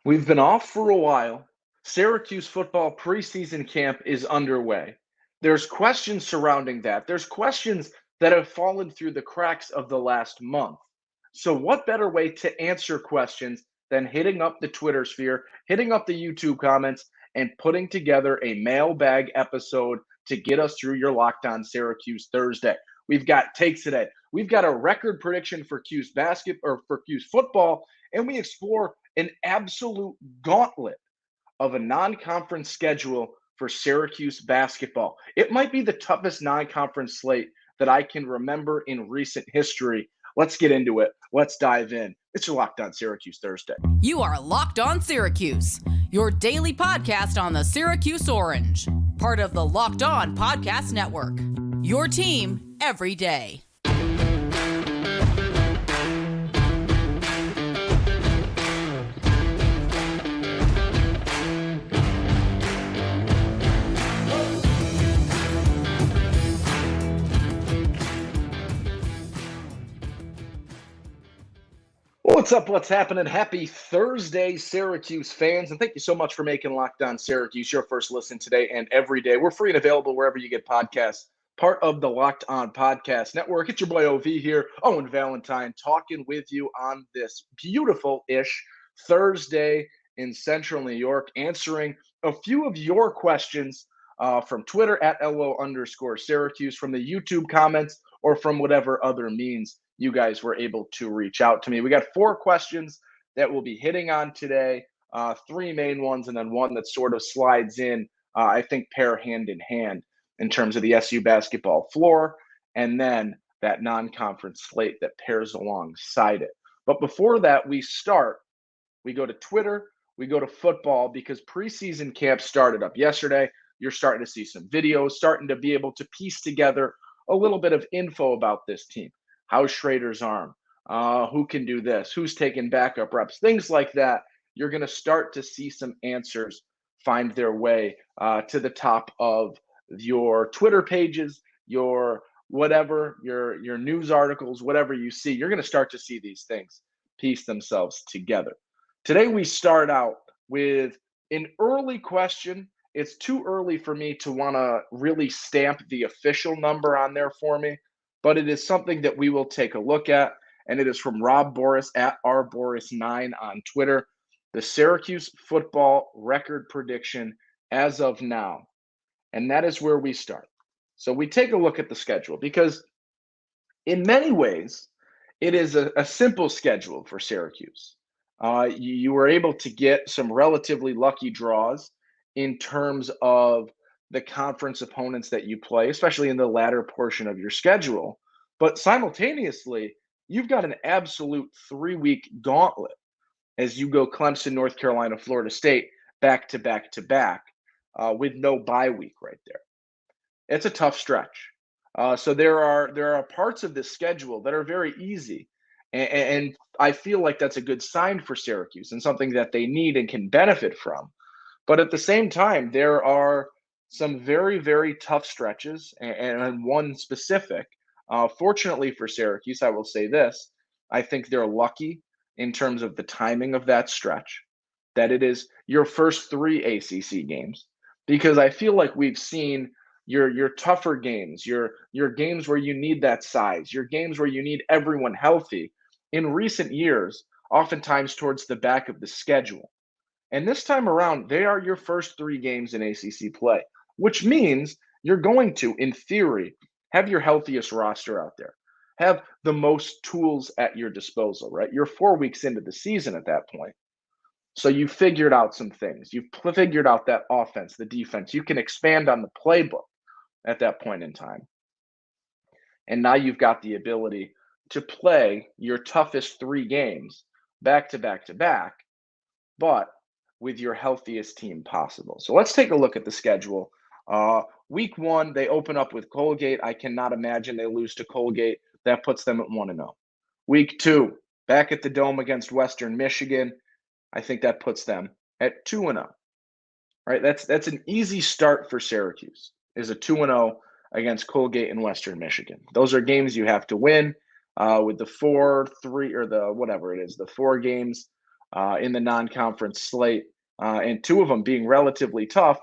We've been off for a while. Syracuse football preseason camp is underway. There's questions surrounding that. There's questions that have fallen through the cracks of the last month. So, what better way to answer questions than hitting up the Twitter sphere, hitting up the YouTube comments, and putting together a mailbag episode to get us through your Locked On Syracuse Thursday? We've got takes today. We've got a record prediction for Q's for Q's football, and we explore an absolute gauntlet of a non-conference schedule for Syracuse basketball. It might be the toughest non-conference slate that I can remember in recent history. Let's get into it. Let's dive in. It's your Locked On Syracuse Thursday. You are Locked On Syracuse, your daily podcast on the Syracuse Orange, part of the Locked On Podcast Network. Your team every day. What's up? What's happening? Happy Thursday, Syracuse fans. And thank you so much for making Locked On Syracuse your first listen today and every day. We're free and available wherever you get podcasts, part of the Locked On Podcast Network. It's your boy OV here, Owen Valentine, talking with you on this beautiful-ish Thursday in Central New York, answering a few of your questions from Twitter at LO_Syracuse, from the YouTube comments, or from whatever other means you guys were able to reach out to me. We got 4 questions that we'll be hitting on today, 3 main ones, and then one that sort of slides in, I think, pair hand in hand in terms of the SU basketball floor, and then that non-conference slate that pairs alongside it. But before that, we go to Twitter, we go to football, because preseason camp started up yesterday. You're starting to see some videos, starting to be able to piece together a little bit of info about this team. How's Schrader's arm? Who can do this? Who's taking backup reps? Things like that. You're going to start to see some answers find their way to the top of your Twitter pages, your whatever, your news articles, whatever you see. You're going to start to see these things piece themselves together. Today, we start out with an early question. It's too early for me to want to really stamp the official number on there for me, but it is something that we will take a look at, and it is from Rob Boris at rboris9 on Twitter. The Syracuse football record prediction as of now, and that is where we start. So we take a look at the schedule, because in many ways, it is a simple schedule for Syracuse. You were able to get some relatively lucky draws in terms of the conference opponents that you play, especially in the latter portion of your schedule. But simultaneously, you've got an absolute 3-week gauntlet as you go Clemson, North Carolina, Florida State, back to back to back, with no bye week right there. It's a tough stretch. So there are parts of this schedule that are very easy. And I feel like that's a good sign for Syracuse and something that they need and can benefit from. But at the same time, there are some very, very tough stretches, and one specific. Fortunately for Syracuse, I will say this. I think they're lucky in terms of the timing of that stretch, that it is your first 3 ACC games, because I feel like we've seen your tougher games, your games where you need that size, your games where you need everyone healthy in recent years, oftentimes towards the back of the schedule. And this time around, they are your first 3 games in ACC play, which means you're going to, in theory, have your healthiest roster out there, have the most tools at your disposal, right? You're 4 weeks into the season at that point. So you've figured out some things. You've figured out that offense, the defense. You can expand on the playbook at that point in time. And now you've got the ability to play your toughest 3 games back to back to back, but with your healthiest team possible. So let's take a look at the schedule. Week 1, they open up with Colgate. I cannot imagine they lose to Colgate. That puts them at 1-0. Week 2, back at the Dome against Western Michigan. I think that puts them at 2-0. Right? That's an easy start for Syracuse, is a 2-0 against Colgate and Western Michigan. Those are games you have to win, with the 4-3 or the whatever it is, the 4 games in the non-conference slate, and two of them being relatively tough.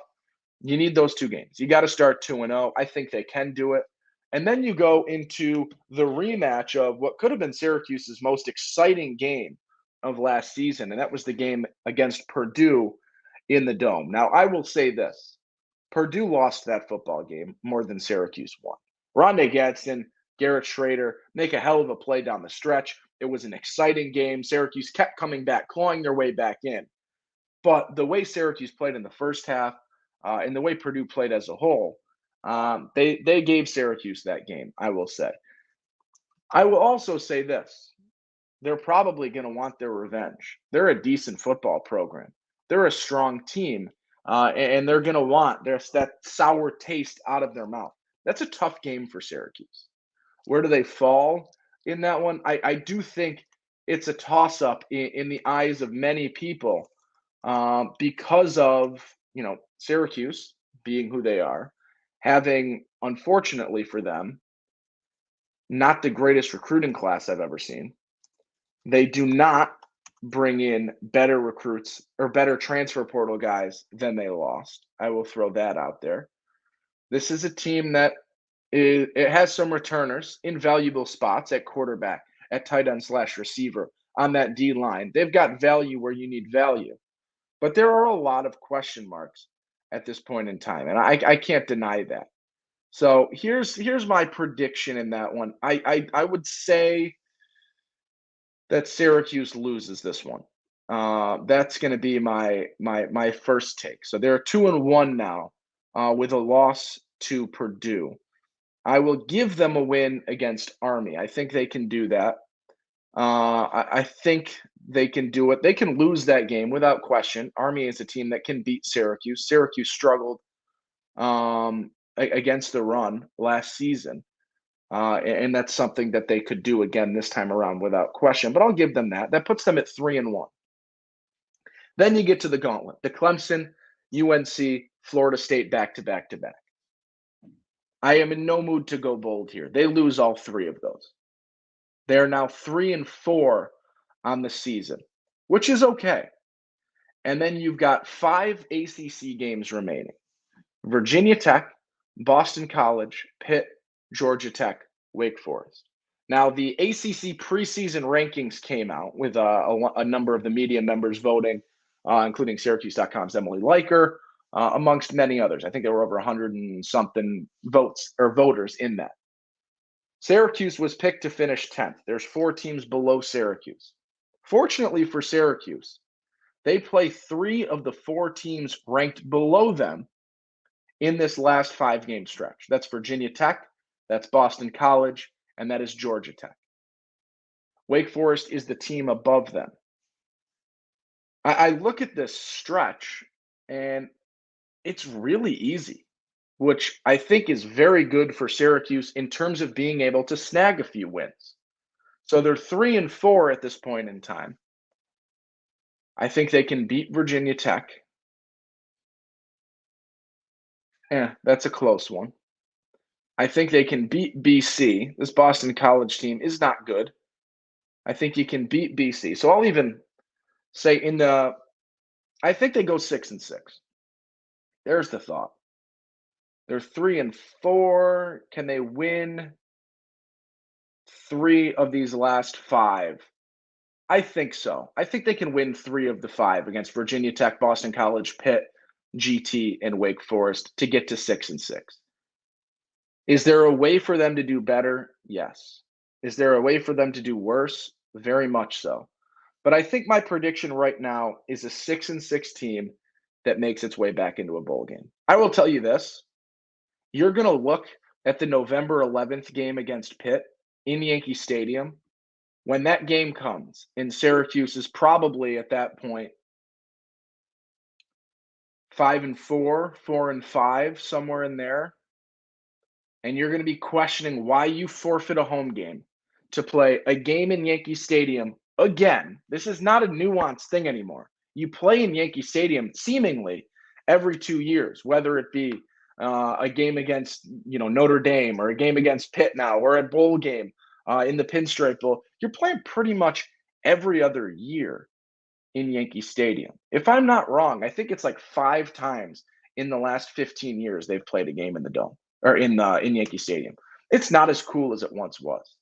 You need those two games. You got to start 2-0. I think they can do it. And then you go into the rematch of what could have been Syracuse's most exciting game of last season, and that was the game against Purdue in the Dome. Now, I will say this. Purdue lost that football game more than Syracuse won. Rondé Gadsden, Garrett Schrader make a hell of a play down the stretch. It was an exciting game. Syracuse kept coming back, clawing their way back in. But the way Syracuse played in the first half and the way Purdue played as a whole, they gave Syracuse that game, I will say. I will also say this. They're probably going to want their revenge. They're a decent football program. They're a strong team, and they're going to want that sour taste out of their mouth. That's a tough game for Syracuse. Where do they fall in that one? I do think it's a toss-up in the eyes of many people because of, Syracuse being who they are, having, unfortunately for them, not the greatest recruiting class I've ever seen. They do not bring in better recruits or better transfer portal guys than they lost. I will throw that out there. This is a team that it has some returners in valuable spots at quarterback, at tight end / receiver, on that D line. They've got value where you need value. But there are a lot of question marks at this point in time, and I can't deny that. So here's my prediction in that one. I would say that Syracuse loses this one. That's going to be my first take. So they're 2-1 now with a loss to Purdue. I will give them a win against Army. I think they can do that. I think they can do it. They can lose that game without question. Army is a team that can beat Syracuse. Syracuse struggled against the run last season. And that's something that they could do again this time around without question. But I'll give them that. That puts them at 3-1. Then you get to the Gauntlet, the Clemson, UNC, Florida State back-to-back. I am in no mood to go bold here. They lose all three of those. They are now 3-4 on the season, which is okay. And then you've got 5 ACC games remaining. Virginia Tech, Boston College, Pitt, Georgia Tech, Wake Forest. Now, the ACC preseason rankings came out with a number of the media members voting, including Syracuse.com's Emily Leiker, amongst many others. I think there were over 100 and something votes or voters in that. Syracuse was picked to finish 10th. There's 4 teams below Syracuse. Fortunately for Syracuse, they play 3 of the 4 teams ranked below them in this last 5-game stretch. That's Virginia Tech, that's Boston College, and that is Georgia Tech. Wake Forest is the team above them. I look at this stretch, and it's really easy, which I think is very good for Syracuse in terms of being able to snag a few wins. So they're 3-4 at this point in time. I think they can beat Virginia Tech. Yeah, that's a close one. I think they can beat BC. This Boston College team is not good. I think you can beat BC. So I'll even say I think they go 6-6. There's the thought. They're 3-4. Can they win 3 of these last 5? I think so. I think they can win 3 of the 5 against Virginia Tech, Boston College, Pitt, GT, and Wake Forest to get to 6-6. Is there a way for them to do better? Yes. Is there a way for them to do worse? Very much so. But I think my prediction right now is a 6-6 team that makes its way back into a bowl game. I will tell you this. You're going to look at the November 11th game against Pitt in Yankee Stadium. When that game comes, and Syracuse is probably at that point 5-4, 4-5, somewhere in there. And you're going to be questioning why you forfeit a home game to play a game in Yankee Stadium again. This is not a nuanced thing anymore. You play in Yankee Stadium seemingly every 2 years, whether it be a game against Notre Dame or a game against Pitt now or a bowl game in the Pinstripe Bowl. You're playing pretty much every other year. in Yankee Stadium. If I'm not wrong, I think it's like 5 times in the last 15 years they've played a game in the Dome or in Yankee Stadium. It's not as cool as it once was.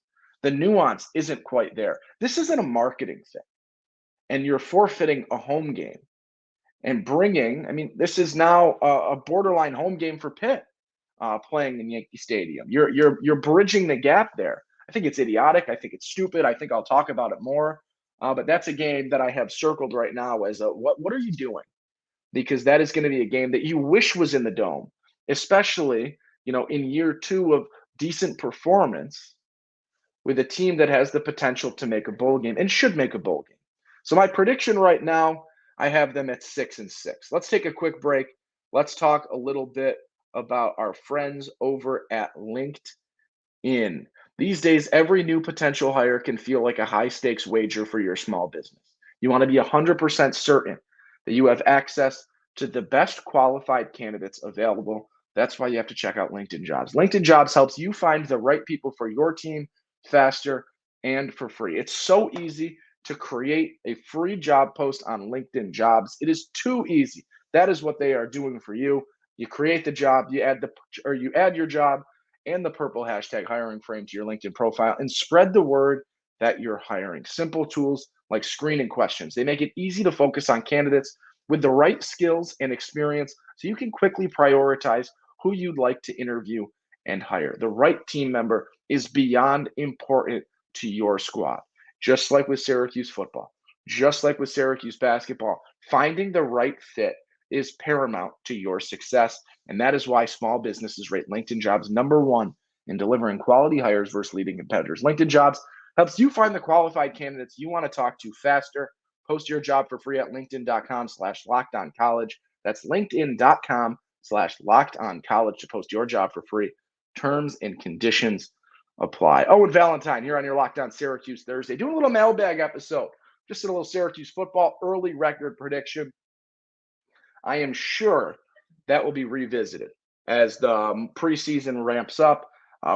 The nuance isn't quite there. This isn't a marketing thing, and you're forfeiting a home game and bringing. I mean, this is now a borderline home game for Pitt playing in Yankee Stadium. You're bridging the gap there. I think it's idiotic. I think it's stupid. I think I'll talk about it more. But that's a game that I have circled right now as a what are you doing? Because that is going to be a game that you wish was in the Dome, especially in year 2 of decent performance with a team that has the potential to make a bowl game and should make a bowl game. So my prediction right now, I have them at 6-6. Let's take a quick break. Let's talk a little bit about our friends over at LinkedIn. These days, every new potential hire can feel like a high stakes wager for your small business. You want to be 100% certain that you have access to the best qualified candidates available. That's why you have to check out LinkedIn Jobs. LinkedIn Jobs helps you find the right people for your team faster and for free. It's so easy to create a free job post on LinkedIn Jobs. It is too easy. That is what they are doing for you. You create the job, you add your job and the purple hashtag hiring frame to your LinkedIn profile and spread the word that you're hiring. Simple tools like screening questions. They make it easy to focus on candidates with the right skills and experience so you can quickly prioritize who you'd like to interview and hire. The right team member is beyond important to your squad. Just like with Syracuse football, just like with Syracuse basketball, finding the right fit is paramount to your success. And that is why small businesses rate LinkedIn Jobs #1 in delivering quality hires versus leading competitors. LinkedIn Jobs helps you find the qualified candidates you want to talk to faster. Post your job for free at linkedin.com/lockedoncollege. That's linkedin.com/lockedoncollege to post your job for free. Terms and conditions apply. Owen Valentine here on your Locked On Syracuse Thursday, doing a little mailbag episode. Just a little Syracuse football early record prediction. I am sure that will be revisited as the preseason ramps up.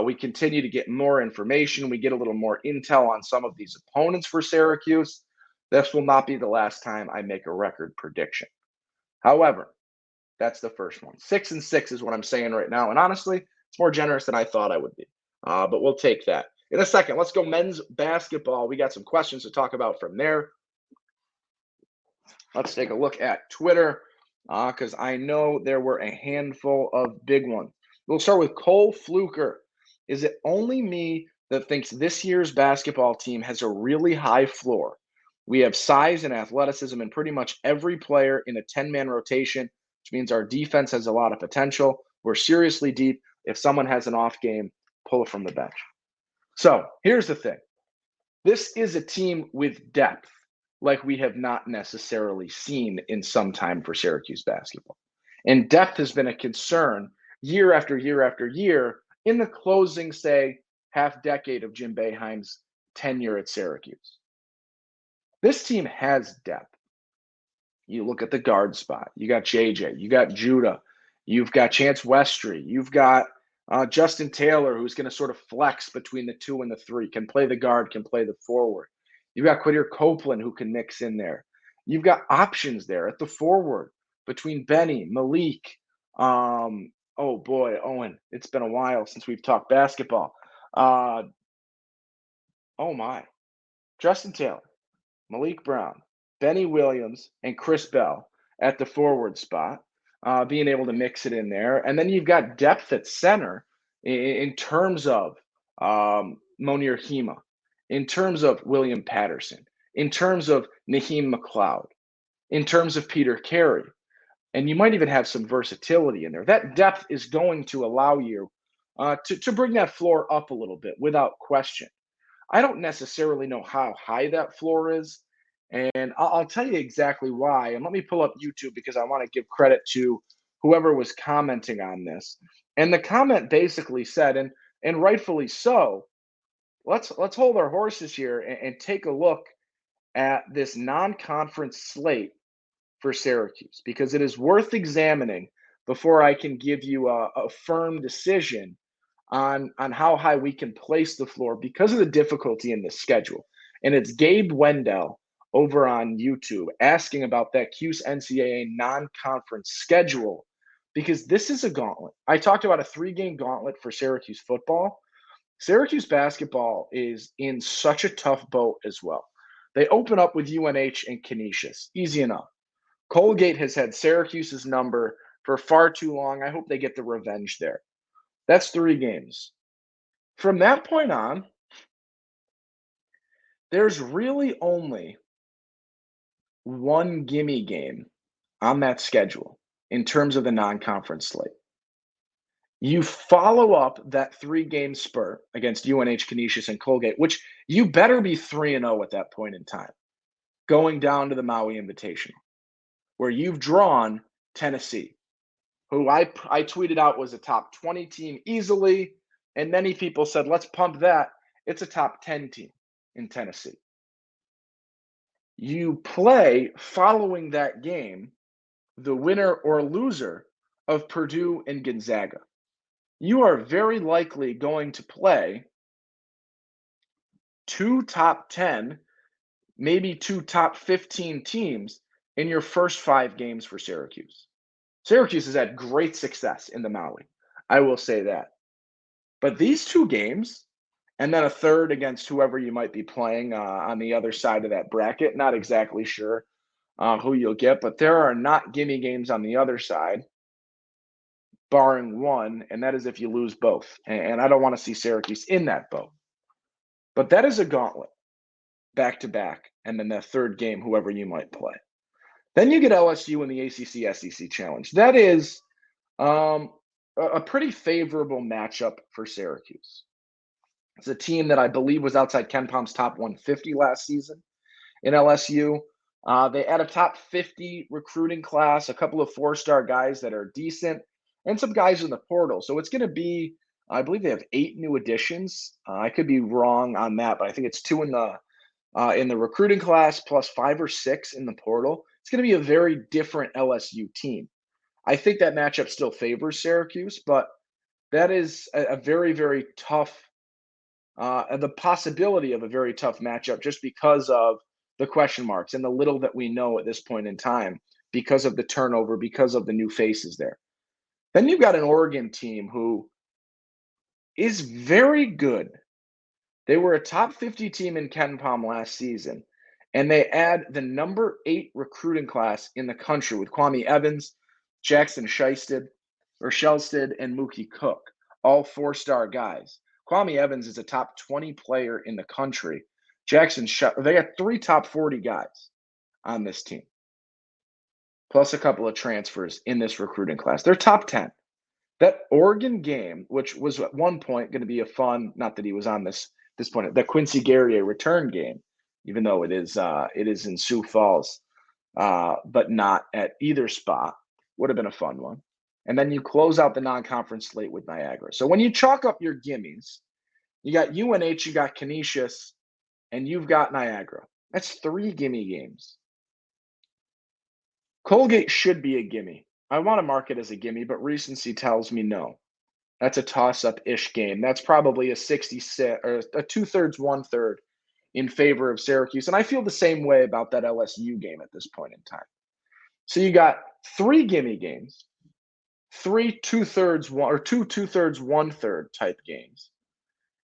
We continue to get more information. We get a little more intel on some of these opponents for Syracuse. This will not be the last time I make a record prediction. However, that's the first one. 6-6 is what I'm saying right now. And honestly, it's more generous than I thought I would be. But we'll take that. In a second, let's go men's basketball. We got some questions to talk about from there. Let's take a look at Twitter because I know there were a handful of big ones. We'll start with Cole Fluker. Is it only me that thinks this year's basketball team has a really high floor? We have size and athleticism in pretty much every player in a 10-man rotation, which means our defense has a lot of potential. We're seriously deep. If someone has an off game, pull it from the bench. So here's the thing. This is a team with depth like we have not necessarily seen in some time for Syracuse basketball. And depth has been a concern year after year after year in the closing, say, half decade of Jim Boeheim's tenure at Syracuse. This team has depth. You look at the guard spot. You got JJ. You got Judah. You've got Chance Westry. You've got Justin Taylor, who's going to sort of flex between the 2 and the 3, can play the guard, can play the forward. You've got Quadir Copeland, who can mix in there. You've got options there at the forward between Benny, Malik. Oh, boy, Owen, it's been a while since we've talked basketball. Oh, my. Justin Taylor, Malik Brown, Benny Williams, and Chris Bell at the forward spot, being able to mix it in there. And then you've got depth at center in terms of Monir Hema, in terms of William Patterson, in terms of Naheem McLeod, in terms of Peter Carey. And you might even have some versatility in there. That depth is going to allow you to bring that floor up a little bit without question. I don't necessarily know how high that floor is, and I'll tell you exactly why. And let me pull up YouTube because I want to give credit to whoever was commenting on this. And the comment basically said, and rightfully so, let's hold our horses here and take a look at this non-conference slate for Syracuse because it is worth examining before I can give you a firm decision on how high we can place the floor because of the difficulty in the schedule. And it's Gabe Wendell over on YouTube asking about that Cuse NCAA non-conference schedule because this is a gauntlet. I talked about a 3-game gauntlet for Syracuse football. Syracuse basketball is in such a tough boat as well. They open up with UNH and Canisius. Easy enough. Colgate has had Syracuse's number for far too long. I hope they get the revenge there. That's 3 games. From that point on, there's really only one gimme game on that schedule in terms of the non-conference slate. You follow up that 3-game spurt against UNH, Canisius, and Colgate, which you better be 3-0 at that point in time, going down to the Maui Invitational, where you've drawn Tennessee, who I tweeted out was a top 20 team easily, and many people said, let's pump that. It's a top 10 team in Tennessee. You play following that game the winner or loser of Purdue and Gonzaga. You are very likely going to play 2 top 10, maybe 2 top 15 teams in your first 5 games for Syracuse. Syracuse has had great success in the Maui. I will say that. But these 2 games, and then a third against whoever you might be playing on the other side of that bracket, not exactly sure who you'll get, but there are not gimme games on the other side, barring one, and that is if you lose both. And I don't want to see Syracuse in that boat. But that is a gauntlet, back-to-back, and then that third game, whoever you might play. Then you get LSU in the ACC SEC Challenge. That is a pretty favorable matchup for Syracuse. It's a team that I believe was outside Ken Palm's top 150 last season in LSU. They had a top 50 recruiting class, a couple of 4-star guys that are decent, and some guys in the portal. So it's going to be, I believe they have 8 new additions. I could be wrong on that, but I think it's 2 in the recruiting class plus 5 or 6 in the portal. It's going to be a very different LSU team. I think that matchup still favors Syracuse, but that is a very, very tough, the possibility of a very tough matchup just because of the question marks and the little that we know at this point in time because of the turnover, because of the new faces there. Then you've got an Oregon team who is very good. They were a top 50 team in Ken Palm last season, and they add the number 8 recruiting class in the country with Kwame Evans, Jackson Shelsted, and Mookie Cook, all 4-star guys. Kwame Evans is a top 20 player in the country. They got 3 top 40 guys on this team, plus a couple of transfers in this recruiting class. They're top 10. That Oregon game, which was at one point going to be a fun, not that he was on this point, the Quincy Guerrier return game, even though it is in Sioux Falls, but not at either spot, would have been a fun one. And then you close out the non-conference slate with Niagara. So when you chalk up your gimmies, you got UNH, you got Canisius, and you've got Niagara. That's 3 gimme games. Colgate should be a gimme. I want to mark it as a gimme, but recency tells me no. That's a toss-up-ish game. That's probably a 66 or a 2/3, 1/3 in favor of Syracuse. And I feel the same way about that LSU game at this point in time. So you got 3 gimme games, 3 2/3, 1 or 2 2/3, 1/3 type games.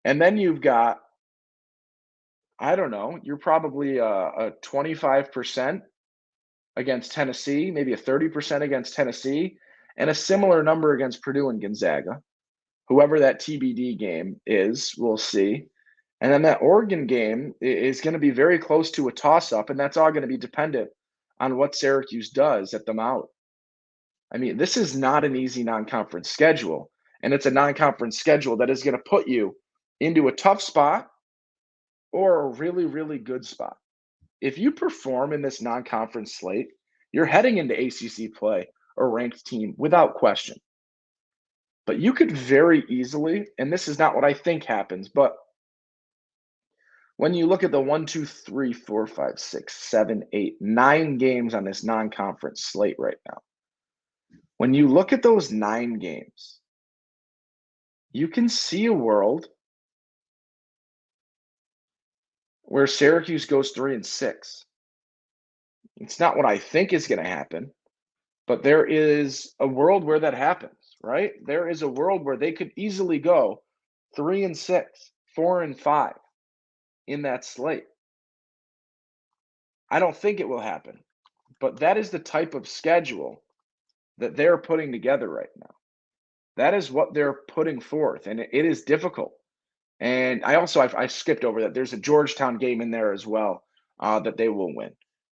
And then you've got, I don't know, you're probably a 25% against Tennessee, maybe a 30% against Tennessee, and a similar number against Purdue and Gonzaga. Whoever that TBD game is, we'll see. And then that Oregon game is going to be very close to a toss-up, and that's all going to be dependent on what Syracuse does at the Maui. I mean, this is not an easy non-conference schedule, and it's a non-conference schedule that is going to put you into a tough spot or a really, really good spot. If you perform in this non-conference slate, you're heading into ACC play, a ranked team without question. But you could very easily, and this is not what I think happens, but when you look at the 1, 2, 3, 4, 5, 6, 7, 8, 9 games on this non-conference slate right now, when you look at those 9 games, you can see a world where Syracuse goes 3-6. It's not what I think is going to happen, but there is a world where that happens, right? There is a world where they could easily go 3-6, 4-5 in that slate. I don't think it will happen, but that is the type of schedule that they're putting together right now. That is what they're putting forth, and it is difficult. And I skipped over that. There's a Georgetown game in there as well that they will win.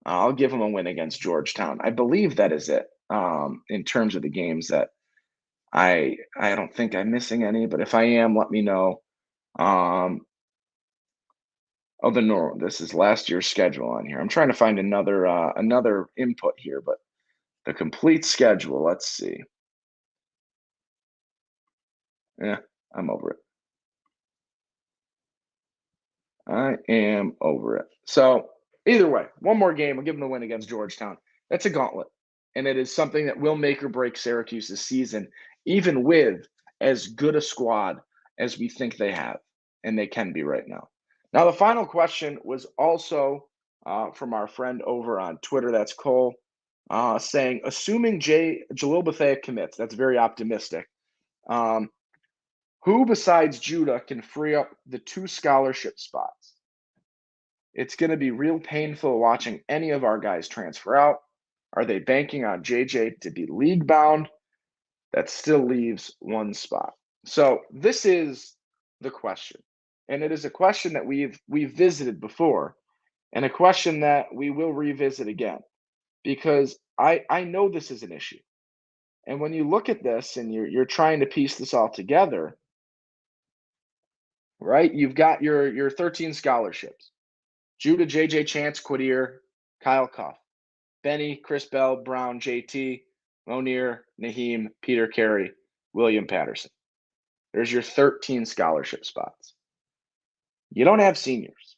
I'll give them a win against Georgetown. I believe that is it in terms of the games that I don't think I'm missing any, but if I am, let me know. This is last year's schedule on here. I'm trying to find another input here, but the complete schedule. Let's see. Yeah, I'm over it. I am over it. So either way, one more game. We'll give them a win against Georgetown. That's a gauntlet. And it is something that will make or break Syracuse's season, even with as good a squad as we think they have, and they can be right now. Now, the final question was also from our friend over on Twitter. That's Cole saying, assuming Jalil Bethea commits, that's very optimistic. Who besides Judah can free up the 2 scholarship spots? It's going to be real painful watching any of our guys transfer out. Are they banking on JJ to be league bound? That still leaves 1 spot. So this is the question. And it is a question that we've visited before, and a question that we will revisit again, because I know this is an issue. And when you look at this and you're trying to piece this all together, right? You've got your 13 scholarships. Judah, JJ Chance, Quadir, Kyle Cuff, Benny, Chris Bell, Brown, JT, Monier, Naheem, Peter Carey, William Patterson. There's your 13 scholarship spots. You don't have seniors,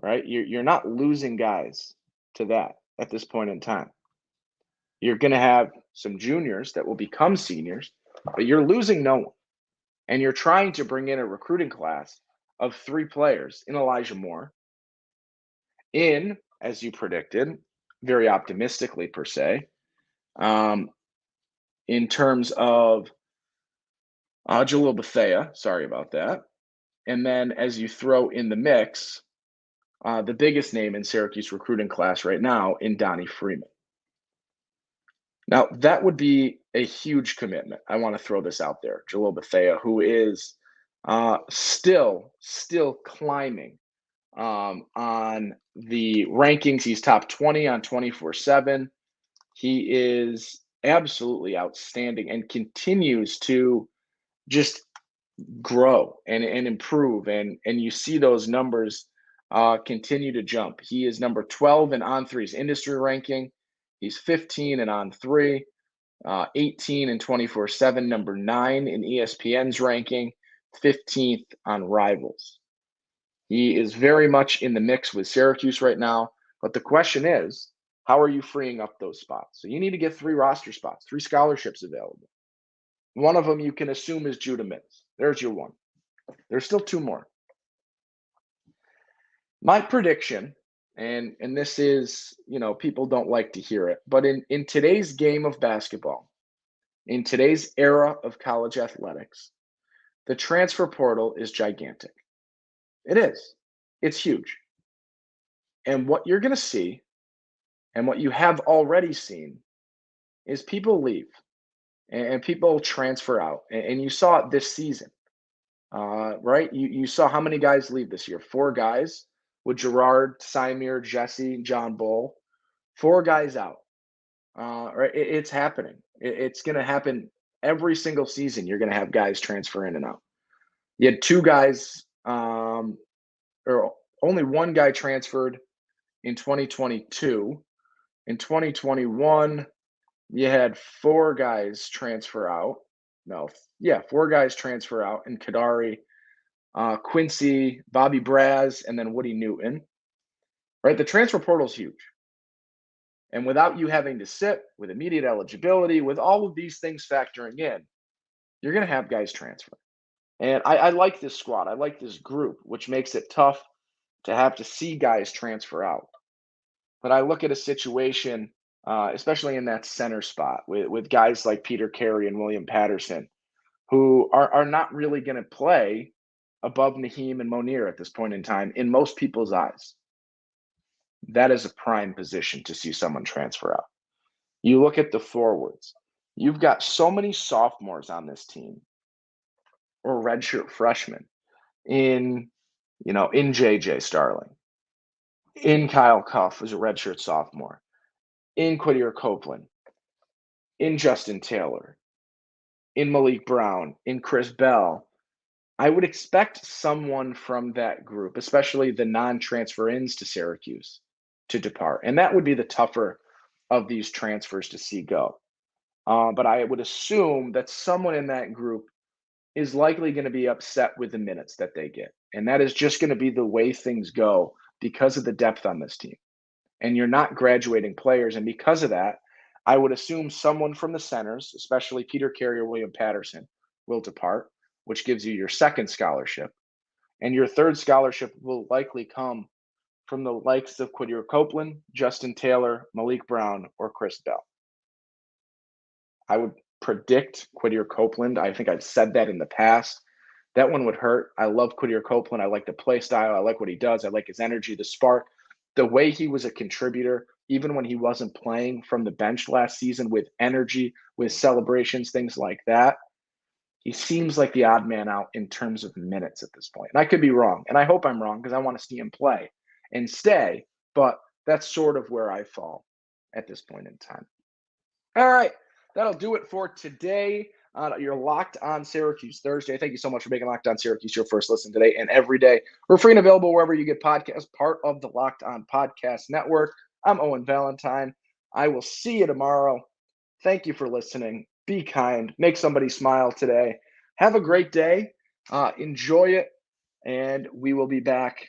right? You're not losing guys to that at this point in time. You're going to have some juniors that will become seniors, but you're losing no one. And you're trying to bring in a recruiting class of 3 players in Elijah Moore, in, as you predicted, very optimistically per se, in terms of Jalil Bethea, sorry about that. And then as you throw in the mix, the biggest name in Syracuse recruiting class right now in Donnie Freeman. Now, that would be a huge commitment. I want to throw this out there. Jalil Bethea, who is still climbing on the rankings. He's top 20 on 24/7. He is absolutely outstanding and continues to just grow and improve. And you see those numbers continue to jump. He is number 12 in On3's industry ranking. He's 15 in On3, 18 in 24/7, number 9 in ESPN's ranking, 15th on Rivals. He is very much in the mix with Syracuse right now. But the question is, how are you freeing up those spots? So you need to get 3 roster spots, 3 scholarships available. One of them you can assume is Judah Mintz. There's your 1. There's still 2 more. My prediction, and this is, people don't like to hear it, but in today's game of basketball, in today's era of college athletics, the transfer portal is gigantic. It is. It's huge. And what you're going to see, and what you have already seen, is people leave and people transfer out. And you saw it this season, right? You saw how many guys leave this year? 4 guys with Gerard, Symir, Jesse, John Bull. 4 guys out. Right? It's happening. It's going to happen every single season. You're going to have guys transfer in and out. You had 2 guys, or only 1 guy transferred in 2022. In 2021, you had 4 guys transfer out. 4 guys transfer out, and Kadari, Quincy, Bobby Braz, and then Woody Newton. Right? The transfer portal is huge. And without you having to sit with immediate eligibility, with all of these things factoring in, you're going to have guys transfer. And I like this squad. I like this group, which makes it tough to have to see guys transfer out. But I look at a situation, especially in that center spot with guys like Peter Carey and William Patterson, who are not really going to play above Naheem and Monir at this point in time in most people's eyes. That is a prime position to see someone transfer out. You look at the forwards. You've got so many sophomores on this team or redshirt freshmen in JJ Starling, in Kyle Cuff as a redshirt sophomore, in Quadir Copeland, in Justin Taylor, in Malik Brown, in Chris Bell. I would expect someone from that group, especially the non-transfer ins to Syracuse, to depart. And that would be the tougher of these transfers to see go. But I would assume that someone in that group is likely going to be upset with the minutes that they get. And that is just going to be the way things go because of the depth on this team. And you're not graduating players. And because of that, I would assume someone from the centers, especially Peter Carey or William Patterson, will depart, which gives you your second scholarship. And your third scholarship will likely come from the likes of Quadir Copeland, Justin Taylor, Malik Brown, or Chris Bell. I would predict Quadir Copeland. I think I've said that in the past. That one would hurt. I love Quadir Copeland. I like the play style. I like what he does. I like his energy, the spark, the way he was a contributor, even when he wasn't playing from the bench last season, with energy, with celebrations, things like that. He seems like the odd man out in terms of minutes at this point. And I could be wrong. And I hope I'm wrong because I want to see him play and stay. But that's sort of where I fall at this point in time. All right. That'll do it for today. You're Locked On Syracuse Thursday. Thank you so much for making Locked On Syracuse your first listen today and every day. We're free and available wherever you get podcasts, part of the Locked On Podcast Network. I'm Owen Valentine. I will see you tomorrow. Thank you for listening. Be kind. Make somebody smile today. Have a great day. Enjoy it. And we will be back